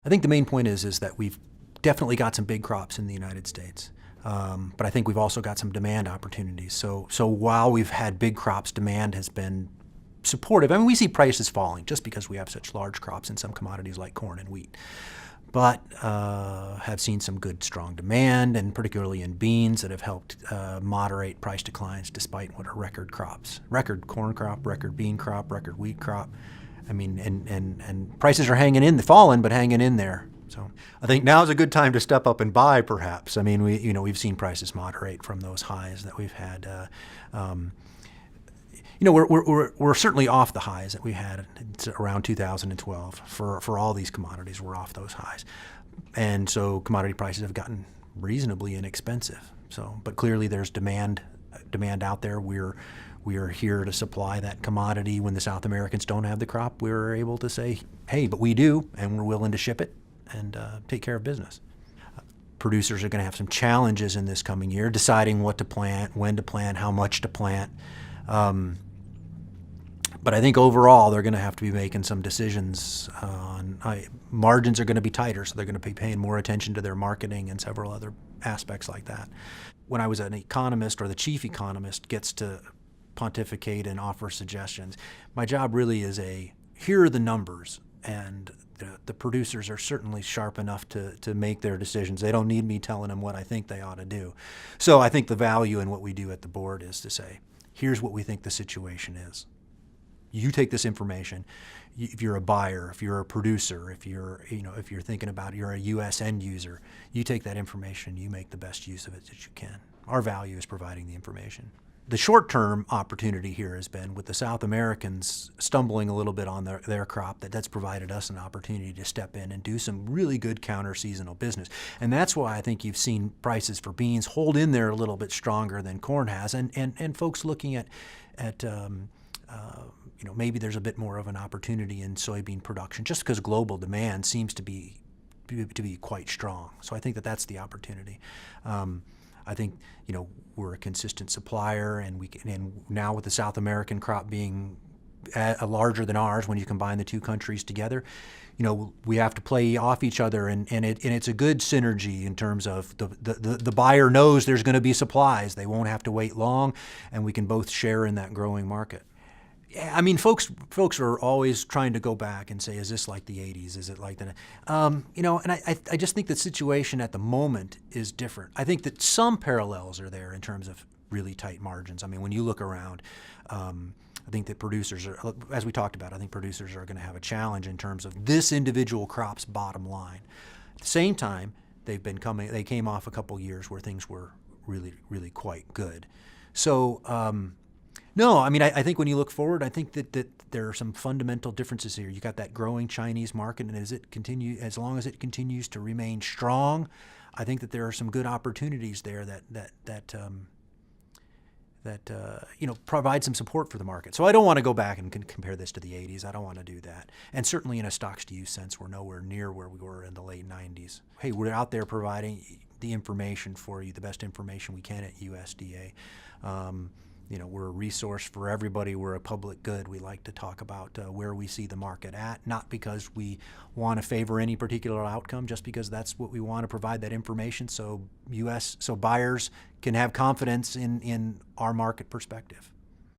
I think the main point is that we've definitely got some big crops in the United States. But I think we've also got some demand opportunities. So while we've had big crops, demand has been supportive. I mean, we see prices falling just because we have such large crops in some commodities like corn and wheat. But have seen some good, strong demand, and particularly in beans that have helped moderate price declines despite what are record crops. Record corn crop, record bean crop, record wheat crop. I mean, and prices are hanging in, falling, but hanging in there. So I think now is a good time to step up and buy, perhaps. I mean, we've seen prices moderate from those highs that we've had. We're certainly off the highs that we had around 2012 for all these commodities. We're off those highs, and so commodity prices have gotten reasonably inexpensive. So, but clearly there's demand out there. We are here to supply that commodity. When the South Americans don't have the crop, we're able to say, hey, but we do, and we're willing to ship it and take care of business. Producers are going to have some challenges in this coming year, deciding what to plant, when to plant, how much to plant. But I think overall they're going to have to be making some decisions on margins are going to be tighter, so they're going to be paying more attention to their marketing and several other aspects like that. When I was an economist, or the chief economist gets to pontificate and offer suggestions, my job really is here are the numbers, and the producers are certainly sharp enough to make their decisions. They don't need me telling them what I think they ought to do. So I think the value in what we do at the board is to say, here's what we think the situation is. You take this information. If you're a buyer, if you're a producer, if you're thinking about you're a U.S. end user, you take that information. You make the best use of it that you can. Our value is providing the information. The short-term opportunity here has been with the South Americans stumbling a little bit on their crop, that's provided us an opportunity to step in and do some really good counter-seasonal business. And that's why I think you've seen prices for beans hold in there a little bit stronger than corn has, and folks looking at maybe there's a bit more of an opportunity in soybean production just because global demand seems to be quite strong. So I think that's the opportunity. I think we're a consistent supplier, and now with the South American crop being larger than ours, when you combine the two countries together, we have to play off each other, and it's a good synergy in terms of the buyer knows there's going to be supplies. They won't have to wait long, and we can both share in that growing market. Yeah, I mean, folks are always trying to go back and say, is this like the 80s? Is it like the, and I just think the situation at the moment is different. I think that some parallels are there in terms of really tight margins. I mean, when you look around, I think that producers are, as we talked about, I think producers are going to have a challenge in terms of this individual crop's bottom line. At the same time, they came off a couple years where things were really, really quite good. So, no, I mean, I think when you look forward, I think that there are some fundamental differences here. You got that growing Chinese market, and as long as it continues to remain strong, I think that there are some good opportunities there that provide some support for the market. So I don't want to go back and compare this to the 80s. I don't want to do that. And certainly in a stocks-to-use sense, we're nowhere near where we were in the late 90s. Hey, we're out there providing the information for you, the best information we can at USDA. We're a resource for everybody. We're a public good. We like to talk about where we see the market at, not because we want to favor any particular outcome, just because that's what we want to provide that information so buyers can have confidence in our market perspective.